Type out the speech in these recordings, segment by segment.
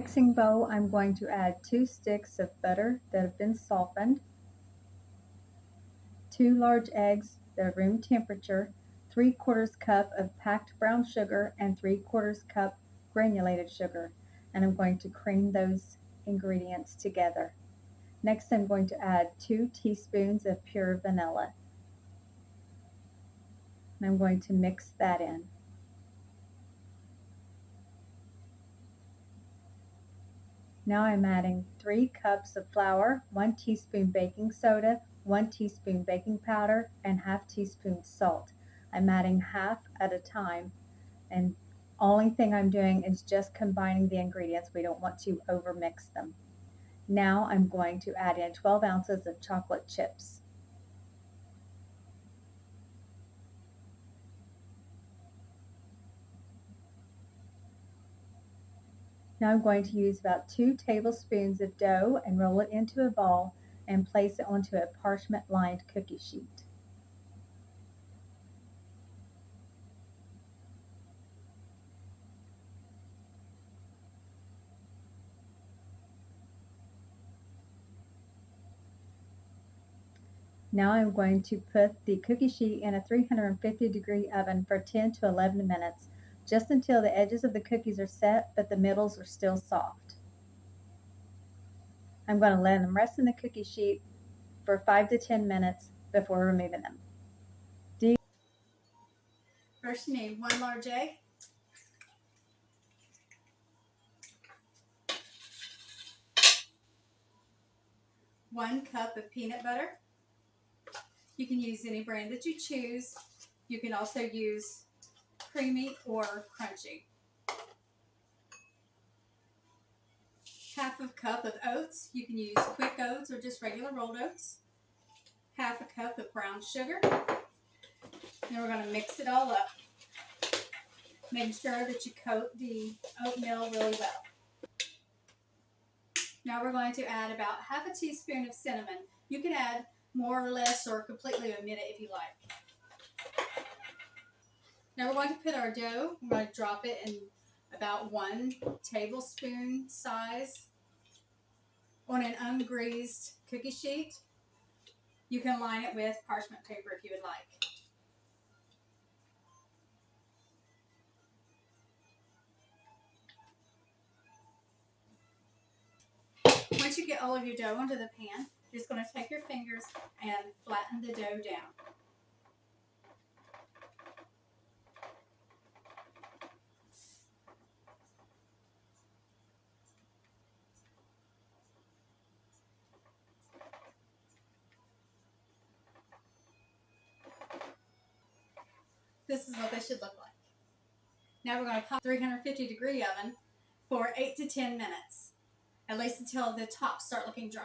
mixing bowl, I'm going to add 2 sticks of butter that have been softened, 2 large eggs that are room temperature, 3/4 cup of packed brown sugar, and 3/4 cup granulated sugar. And I'm going to cream those ingredients together. Next, I'm going to add 2 teaspoons of pure vanilla. And I'm going to mix that in. Now I'm adding 3 cups of flour, 1 teaspoon baking soda, 1 teaspoon baking powder, and 1/2 teaspoon salt. I'm adding half at a time, and only thing I'm doing is just combining the ingredients. We don't want to overmix them. Now I'm going to add in 12 ounces of chocolate chips. Now I'm going to use about 2 tablespoons of dough and roll it into a ball and place it onto a parchment-lined cookie sheet. Now I'm going to put the cookie sheet in a 350-degree oven for 10 to 11 minutes, just until the edges of the cookies are set but the middles are still soft. I'm going to let them rest in the cookie sheet for 5 to 10 minutes before removing them. First, you need 1 large egg, 1 cup of peanut butter. You can use any brand that you choose. You can also use creamy or crunchy. 1/2 cup of oats. You can use quick oats or just regular rolled oats. 1/2 cup of brown sugar. Then we're going to mix it all up, making sure that you coat the oatmeal really well. Now we're going to add about 1/2 teaspoon of cinnamon. You can add more or less or completely omit it if you like. Now we're going to put our dough, we're going to drop it in about 1 tablespoon size on an ungreased cookie sheet. You can line it with parchment paper if you would like. Once you get all of your dough onto the pan, you're just going to take your fingers and flatten the dough down. This is what they should look like. Now we're going to pop 350-degree oven for 8 to 10 minutes, at least until the tops start looking dry.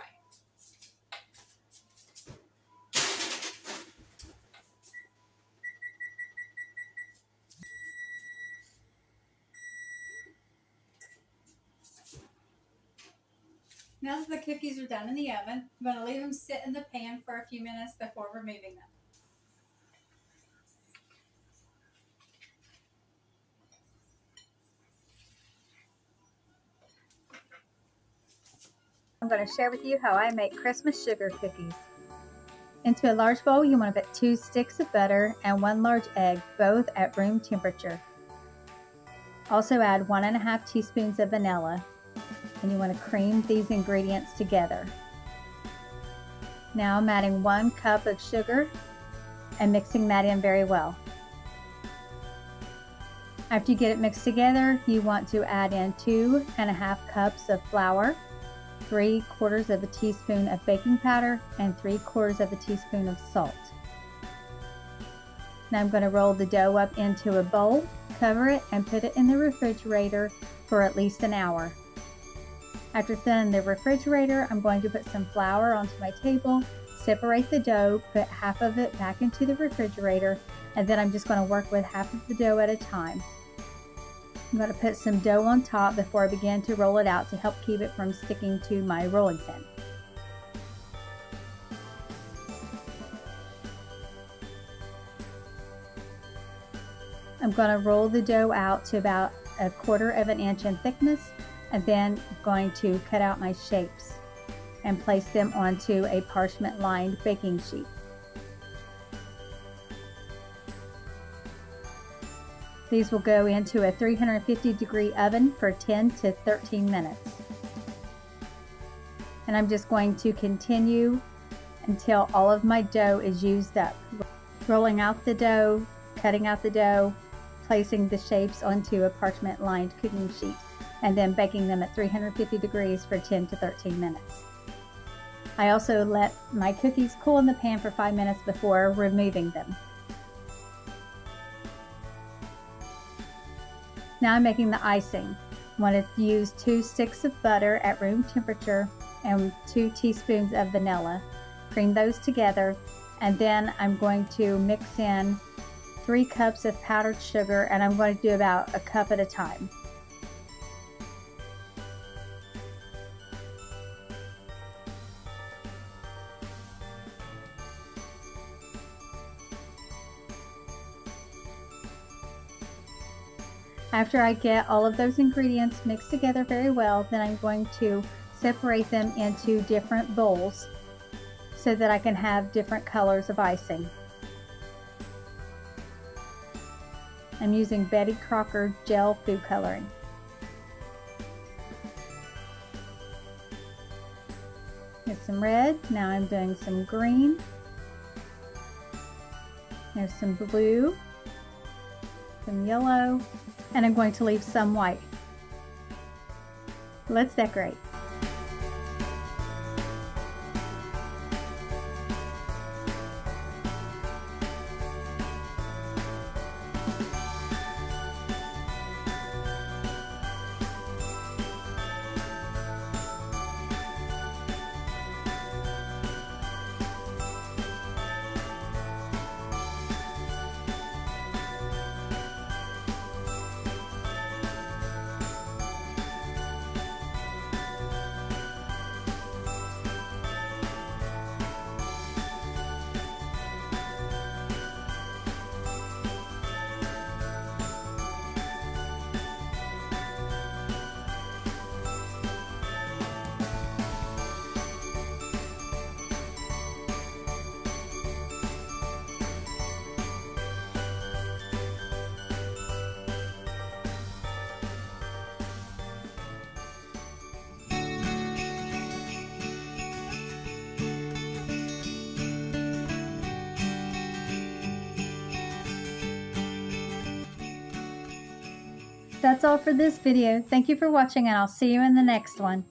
Now that the cookies are done in the oven, I'm going to leave them sit in the pan for a few minutes before removing them. I'm going to share with you how I make Christmas sugar cookies. Into a large bowl, you want to put 2 sticks of butter and 1 large egg, both at room temperature. Also add 1.5 teaspoons of vanilla, and you want to cream these ingredients together. Now I'm adding 1 cup of sugar and mixing that in very well. After you get it mixed together, you want to add in 2.5 cups of flour, 3/4 of a teaspoon of baking powder, and 3/4 of a teaspoon of salt. Now I'm going to roll the dough up into a bowl, cover it, and put it in the refrigerator for at least an hour. After it's done in the refrigerator, I'm going to put some flour onto my table, separate the dough, put half of it back into the refrigerator, and then I'm just going to work with half of the dough at a time. I'm going to put some dough on top before I begin to roll it out to help keep it from sticking to my rolling pin. I'm going to roll the dough out to about 1/4 of an inch in thickness, and then I'm going to cut out my shapes and place them onto a parchment lined baking sheet. These will go into a 350-degree oven for 10 to 13 minutes. And I'm just going to continue until all of my dough is used up. Rolling out the dough, cutting out the dough, placing the shapes onto a parchment lined cooking sheet, and then baking them at 350 degrees for 10 to 13 minutes. I also let my cookies cool in the pan for 5 minutes before removing them. Now I'm making the icing. I want to use 2 sticks of butter at room temperature and 2 teaspoons of vanilla. Cream those together, and then I'm going to mix in 3 cups of powdered sugar, and I'm going to do about a cup at a time. After I get all of those ingredients mixed together very well, then I'm going to separate them into different bowls so that I can have different colors of icing. I'm using Betty Crocker gel food coloring. There's some red, now I'm doing some green. There's some blue, some yellow, and I'm going to leave some white. Let's decorate. That's all for this video. Thank you for watching, and I'll see you in the next one.